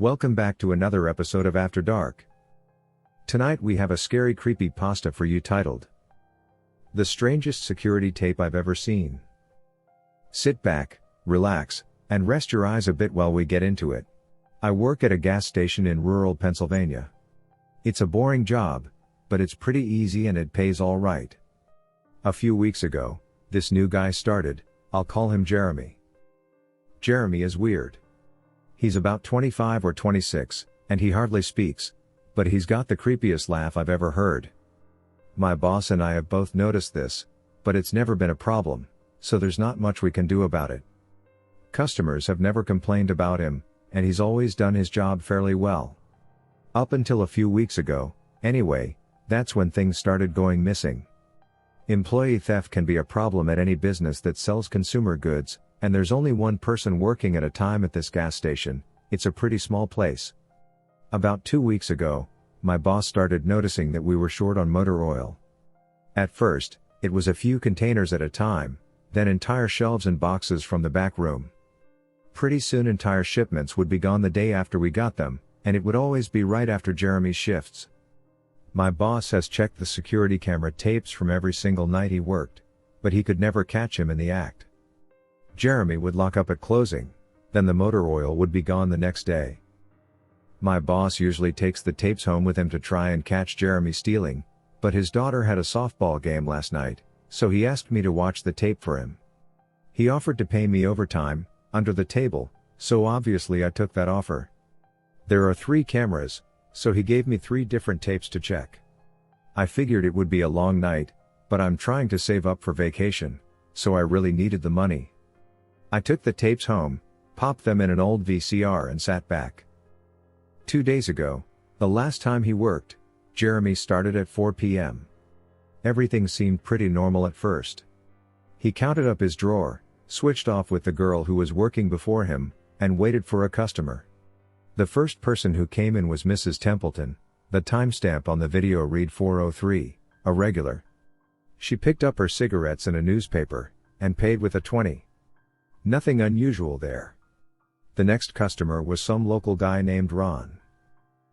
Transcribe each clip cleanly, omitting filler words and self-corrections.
Welcome back to another episode of After Dark. Tonight we have a scary creepypasta for you titled, The Strangest Security Tape I've Ever Seen. Sit back, relax, and rest your eyes a bit while we get into it. I work at a gas station in rural Pennsylvania. It's a boring job, but it's pretty easy and it pays all right. A few weeks ago, this new guy started. I'll call him Jeremy. Jeremy is weird. He's about 25 or 26, and he hardly speaks, but he's got the creepiest laugh I've ever heard. My boss and I have both noticed this, but it's never been a problem, so there's not much we can do about it. Customers have never complained about him, and he's always done his job fairly well. Up until a few weeks ago, anyway, that's when things started going missing. Employee theft can be a problem at any business that sells consumer goods, and there's only one person working at a time at this gas station. It's a pretty small place. About 2 weeks ago, my boss started noticing that we were short on motor oil. At first, it was a few containers at a time, then entire shelves and boxes from the back room. Pretty soon entire shipments would be gone the day after we got them, and it would always be right after Jeremy's shifts. My boss has checked the security camera tapes from every single night he worked, but he could never catch him in the act. Jeremy would lock up at closing, then the motor oil would be gone the next day. My boss usually takes the tapes home with him to try and catch Jeremy stealing, but his daughter had a softball game last night, so he asked me to watch the tape for him. He offered to pay me overtime, under the table, so obviously I took that offer. There are 3 cameras, so he gave me 3 different tapes to check. I figured it would be a long night, but I'm trying to save up for vacation, so I really needed the money. I took the tapes home, popped them in an old VCR and sat back. 2 days ago, the last time he worked, Jeremy started at 4 p.m. Everything seemed pretty normal at first. He counted up his drawer, switched off with the girl who was working before him, and waited for a customer. The first person who came in was Mrs. Templeton, the timestamp on the video read 4:03, a regular. She picked up her cigarettes and a newspaper, and paid with a 20. Nothing unusual there. The next customer was some local guy named Ron.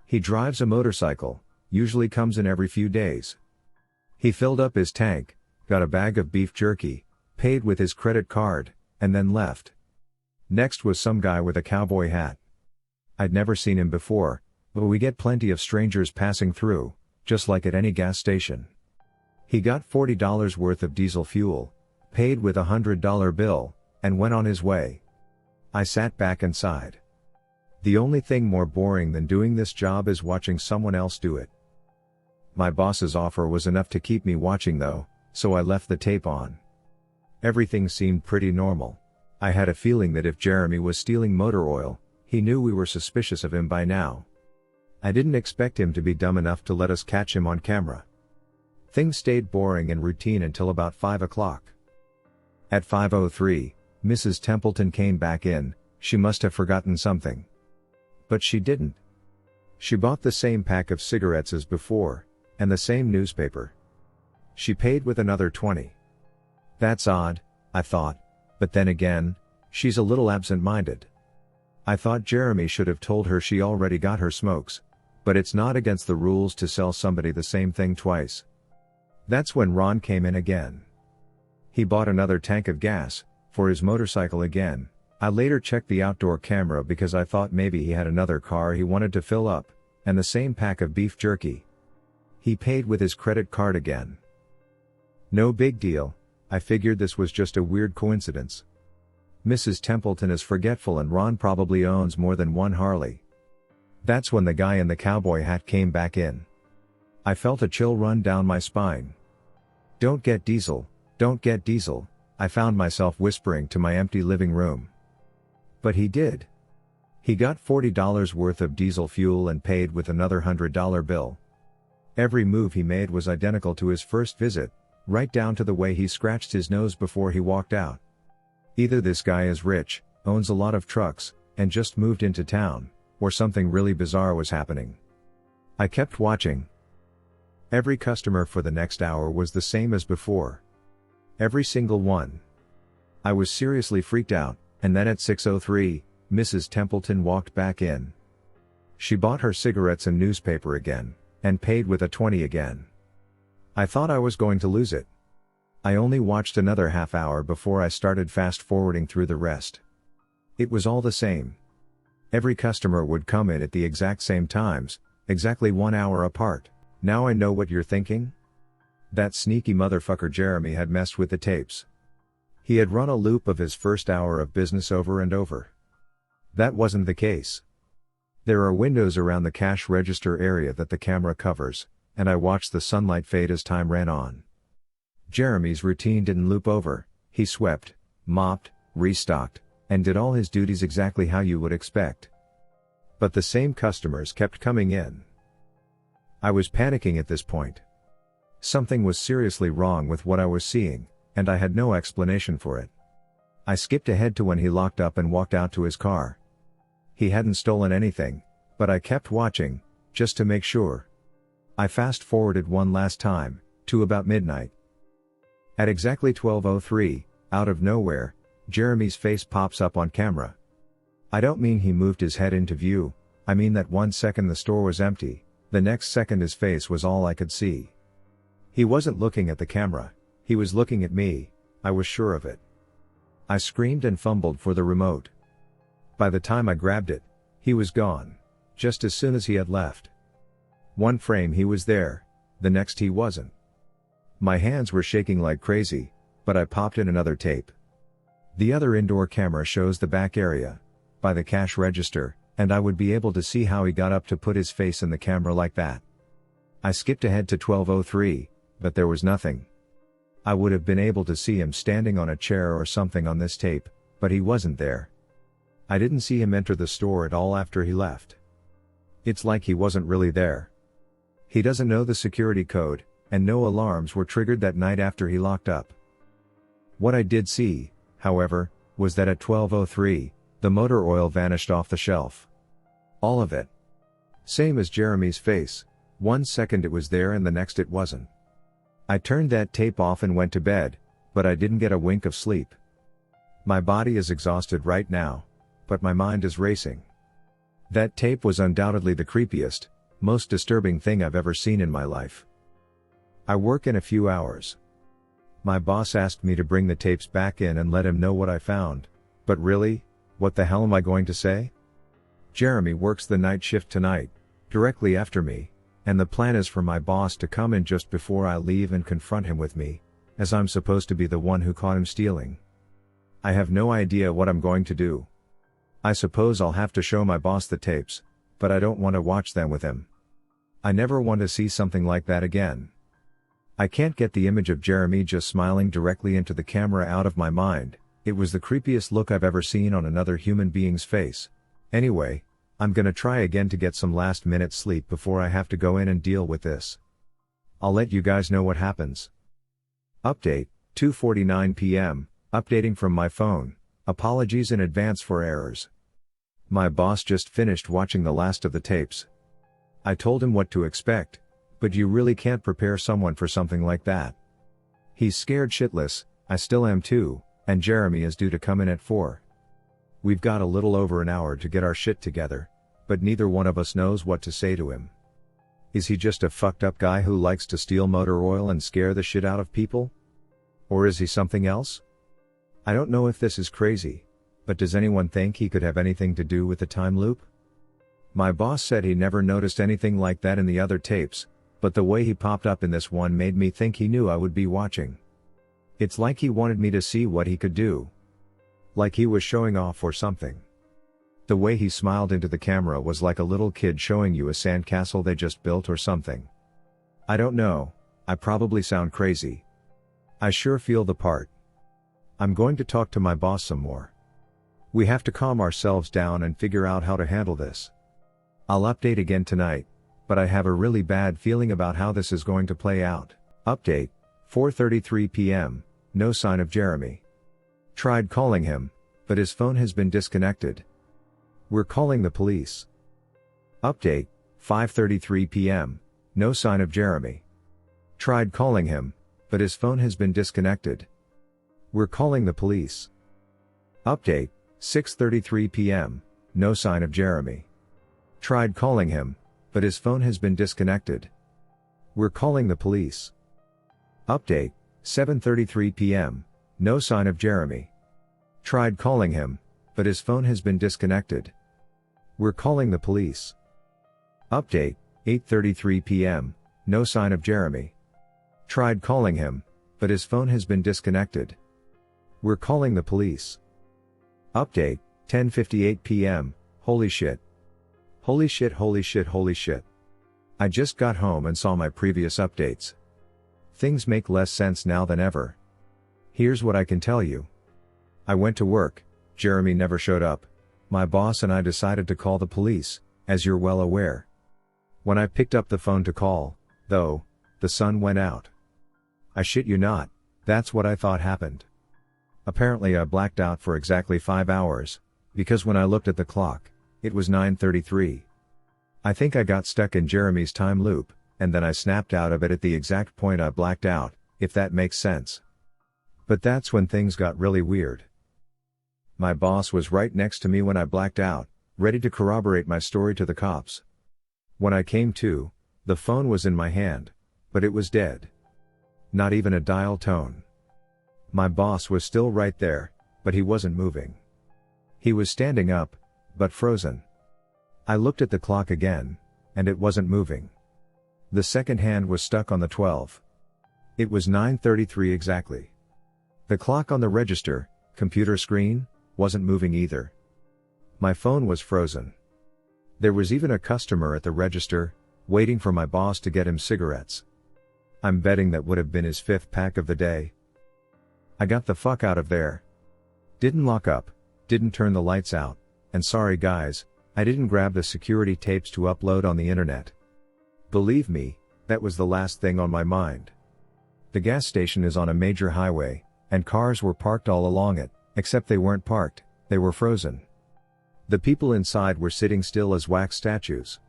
He drives a motorcycle, usually comes in every few days. He filled up his tank, got a bag of beef jerky, paid with his credit card, and then left. Next was some guy with a cowboy hat. I'd never seen him before, but we get plenty of strangers passing through, just like at any gas station. He got $40 worth of diesel fuel, paid with a $100 bill, and went on his way. I sat back and sighed. The only thing more boring than doing this job is watching someone else do it. My boss's offer was enough to keep me watching though, so I left the tape on. Everything seemed pretty normal. I had a feeling that if Jeremy was stealing motor oil, he knew we were suspicious of him by now. I didn't expect him to be dumb enough to let us catch him on camera. Things stayed boring and routine until about 5 o'clock. At 5:03, Mrs. Templeton came back in. She must have forgotten something. But she didn't. She bought the same pack of cigarettes as before, and the same newspaper. She paid with another 20. That's odd, I thought, but then again, she's a little absent-minded. I thought Jeremy should have told her she already got her smokes, but it's not against the rules to sell somebody the same thing twice. That's when Ron came in again. He bought another tank of gas, for his motorcycle again. I later checked the outdoor camera because I thought maybe he had another car he wanted to fill up, and the same pack of beef jerky. He paid with his credit card again. No big deal, I figured this was just a weird coincidence. Mrs. Templeton is forgetful and Ron probably owns more than one Harley. That's when the guy in the cowboy hat came back in. I felt a chill run down my spine. Don't get diesel, don't get diesel, I found myself whispering to my empty living room. But he did. He got $40 worth of diesel fuel and paid with another $100 bill. Every move he made was identical to his first visit, right down to the way he scratched his nose before he walked out. Either this guy is rich, owns a lot of trucks, and just moved into town, or something really bizarre was happening. I kept watching. Every customer for the next hour was the same as before. Every single one. I was seriously freaked out, and then at 6:03, Mrs. Templeton walked back in. She bought her cigarettes and newspaper again, and paid with a 20 again. I thought I was going to lose it. I only watched another half hour before I started fast forwarding through the rest. It was all the same. Every customer would come in at the exact same times, exactly 1 hour apart. Now I know what you're thinking? That sneaky motherfucker Jeremy had messed with the tapes. He had run a loop of his first hour of business over and over. That wasn't the case. There are windows around the cash register area that the camera covers, and I watched the sunlight fade as time ran on. Jeremy's routine didn't loop over. He swept, mopped, restocked, and did all his duties exactly how you would expect. But the same customers kept coming in. I was panicking at this point. Something was seriously wrong with what I was seeing, and I had no explanation for it. I skipped ahead to when he locked up and walked out to his car. He hadn't stolen anything, but I kept watching, just to make sure. I fast forwarded one last time, to about midnight. At exactly 12:03, out of nowhere, Jeremy's face pops up on camera. I don't mean he moved his head into view, I mean that 1 second the store was empty, the next second his face was all I could see. He wasn't looking at the camera, he was looking at me, I was sure of it. I screamed and fumbled for the remote. By the time I grabbed it, he was gone, just as soon as he had left. One frame he was there, the next he wasn't. My hands were shaking like crazy, but I popped in another tape. The other indoor camera shows the back area, by the cash register, and I would be able to see how he got up to put his face in the camera like that. I skipped ahead to 12:03, but there was nothing. I would have been able to see him standing on a chair or something on this tape, but he wasn't there. I didn't see him enter the store at all after he left. It's like he wasn't really there. He doesn't know the security code, and no alarms were triggered that night after he locked up. What I did see, however, was that at 12:03, the motor oil vanished off the shelf. All of it. Same as Jeremy's face, 1 second it was there and the next it wasn't. I turned that tape off and went to bed, but I didn't get a wink of sleep. My body is exhausted right now, but my mind is racing. That tape was undoubtedly the creepiest, most disturbing thing I've ever seen in my life. I work in a few hours. My boss asked me to bring the tapes back in and let him know what I found, but really, what the hell am I going to say? Jeremy works the night shift tonight, directly after me, and the plan is for my boss to come in just before I leave and confront him with me, as I'm supposed to be the one who caught him stealing. I have no idea what I'm going to do. I suppose I'll have to show my boss the tapes, but I don't want to watch them with him. I never want to see something like that again. I can't get the image of Jeremy just smiling directly into the camera out of my mind. It was the creepiest look I've ever seen on another human being's face. Anyway, I'm gonna try again to get some last-minute sleep before I have to go in and deal with this. I'll let you guys know what happens. Update, 2:49 p.m., updating from my phone. Apologies in advance for errors. My boss just finished watching the last of the tapes. I told him what to expect, but you really can't prepare someone for something like that. He's scared shitless, I still am too, and Jeremy is due to come in at 4. We've got a little over an hour to get our shit together, but neither one of us knows what to say to him. Is he just a fucked up guy who likes to steal motor oil and scare the shit out of people? Or is he something else? I don't know if this is crazy, but does anyone think he could have anything to do with the time loop? My boss said he never noticed anything like that in the other tapes, but the way he popped up in this one made me think he knew I would be watching. It's like he wanted me to see what he could do. Like he was showing off or something. The way he smiled into the camera was like a little kid showing you a sandcastle they just built or something. I don't know, I probably sound crazy. I sure feel the part. I'm going to talk to my boss some more. We have to calm ourselves down and figure out how to handle this. I'll update again tonight, but I have a really bad feeling about how this is going to play out. Update, 4:33 p.m., no sign of Jeremy. Tried calling him, but his phone has been disconnected. We're calling the police. Update, 5:33 p.m., no sign of Jeremy. Tried calling him, but his phone has been disconnected. We're calling the police. Update, 6:33 p.m., no sign of Jeremy. Tried calling him, but his phone has been disconnected. We're calling the police. Update, 7:33 p.m., no sign of Jeremy. Tried calling him, but his phone has been disconnected. We're calling the police. Update, 8:33 p.m., no sign of Jeremy. Tried calling him, but his phone has been disconnected. We're calling the police. Update, 10:58 p.m., holy shit. Holy shit, holy shit, holy shit. I just got home and saw my previous updates. Things make less sense now than ever. Here's what I can tell you. I went to work, Jeremy never showed up. My boss and I decided to call the police, as you're well aware. When I picked up the phone to call, though, the sun went out. I shit you not, that's what I thought happened. Apparently I blacked out for exactly 5 hours, because when I looked at the clock, it was 9:33. I think I got stuck in Jeremy's time loop, and then I snapped out of it at the exact point I blacked out, if that makes sense. But that's when things got really weird. My boss was right next to me when I blacked out, ready to corroborate my story to the cops. When I came to, the phone was in my hand, but it was dead. Not even a dial tone. My boss was still right there, but he wasn't moving. He was standing up, but frozen. I looked at the clock again, and it wasn't moving. The second hand was stuck on the 12. It was 9:33 exactly. The clock on the register, computer screen, wasn't moving either. My phone was frozen. There was even a customer at the register, waiting for my boss to get him cigarettes. I'm betting that would have been his 5th pack of the day. I got the fuck out of there. Didn't lock up, didn't turn the lights out, and sorry guys, I didn't grab the security tapes to upload on the internet. Believe me, that was the last thing on my mind. The gas station is on a major highway, and cars were parked all along it, except they weren't parked, they were frozen. The people inside were sitting still as wax statues.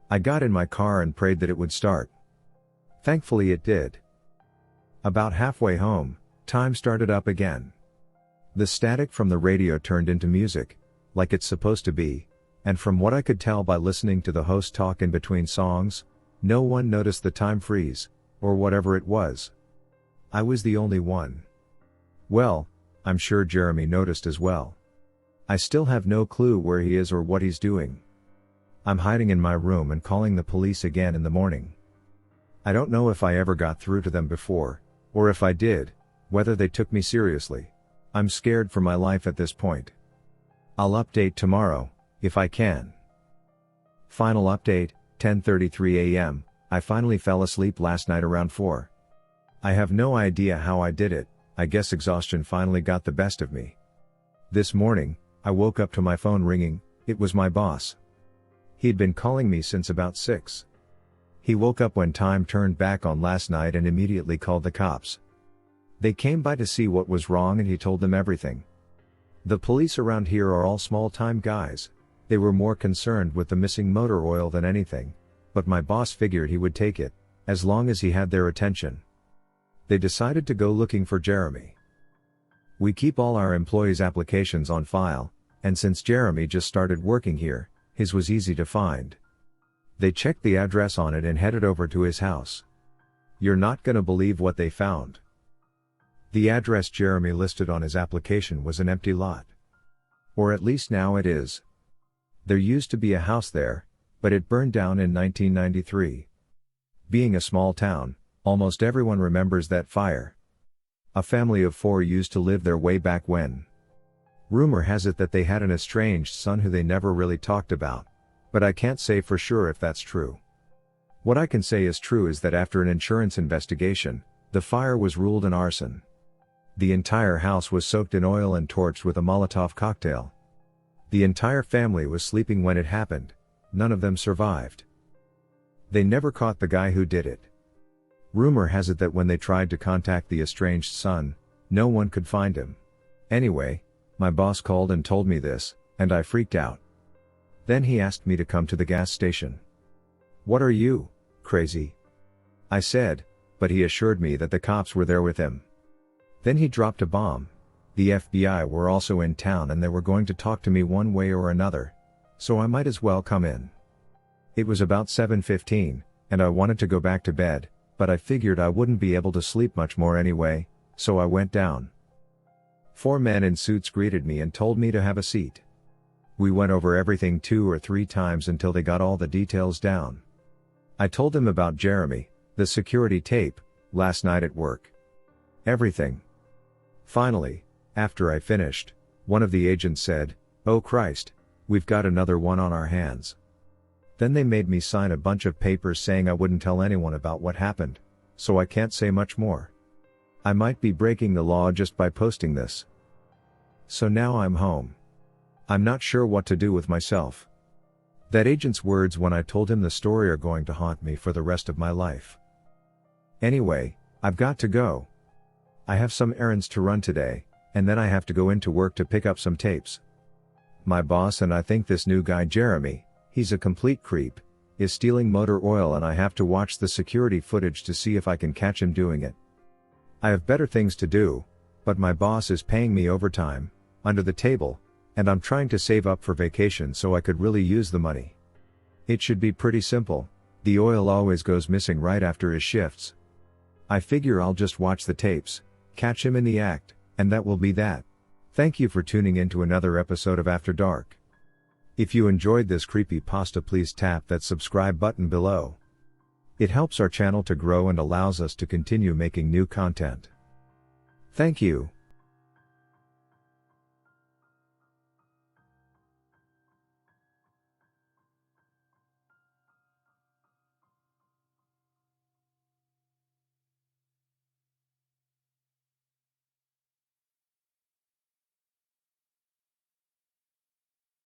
I got in my car and prayed that it would start. Thankfully it did. About halfway home, time started up again. The static from the radio turned into music, like it's supposed to be, and from what I could tell by listening to the host talk in between songs, no one noticed the time freeze, or whatever it was. I was the only one. Well, I'm sure Jeremy noticed as well. I still have no clue where he is or what he's doing. I'm hiding in my room and calling the police again in the morning. I don't know if I ever got through to them before, or if I did, whether they took me seriously. I'm scared for my life at this point. I'll update tomorrow, if I can. Final update, 10:33 a.m., I finally fell asleep last night around 4. I have no idea how I did it, I guess exhaustion finally got the best of me. This morning, I woke up to my phone ringing, it was my boss. He'd been calling me since about 6. He woke up when time turned back on last night and immediately called the cops. They came by to see what was wrong and he told them everything. The police around here are all small-time guys. They were more concerned with the missing motor oil than anything, but my boss figured he would take it, as long as he had their attention. They decided to go looking for Jeremy. We keep all our employees' applications on file, and since Jeremy just started working here, his was easy to find. They checked the address on it and headed over to his house. You're not gonna believe what they found. The address Jeremy listed on his application was an empty lot. Or at least now it is. There used to be a house there, but it burned down in 1993. Being a small town, almost everyone remembers that fire. A family of 4 used to live there way back when. Rumor has it that they had an estranged son who they never really talked about, but I can't say for sure if that's true. What I can say is true is that after an insurance investigation, the fire was ruled an arson. The entire house was soaked in oil and torched with a Molotov cocktail. The entire family was sleeping when it happened. None of them survived. They never caught the guy who did it. Rumor has it that when they tried to contact the estranged son, no one could find him. Anyway, my boss called and told me this, and I freaked out. Then he asked me to come to the gas station. "What are you, crazy?" I said, but he assured me that the cops were there with him. Then he dropped a bomb. The FBI were also in town and they were going to talk to me one way or another, so I might as well come in. It was about 7:15, and I wanted to go back to bed, but I figured I wouldn't be able to sleep much more anyway, so I went down. 4 men in suits greeted me and told me to have a seat. We went over everything 2 or 3 times until they got all the details down. I told them about Jeremy, the security tape, last night at work. Everything. Finally, after I finished, one of the agents said, "Oh Christ, we've got another one on our hands." Then they made me sign a bunch of papers saying I wouldn't tell anyone about what happened, so I can't say much more. I might be breaking the law just by posting this. So now I'm home. I'm not sure what to do with myself. That agent's words when I told him the story are going to haunt me for the rest of my life. Anyway, I've got to go. I have some errands to run today, and then I have to go into work to pick up some tapes. My boss and I think this new guy Jeremy, he's a complete creep, is stealing motor oil, and I have to watch the security footage to see if I can catch him doing it. I have better things to do, but my boss is paying me overtime, under the table, and I'm trying to save up for vacation so I could really use the money. It should be pretty simple. The oil always goes missing right after his shifts. I figure I'll just watch the tapes, catch him in the act, and that will be that. Thank you for tuning in to another episode of After Dark. If you enjoyed this creepypasta, please tap that subscribe button below. It helps our channel to grow and allows us to continue making new content. Thank you.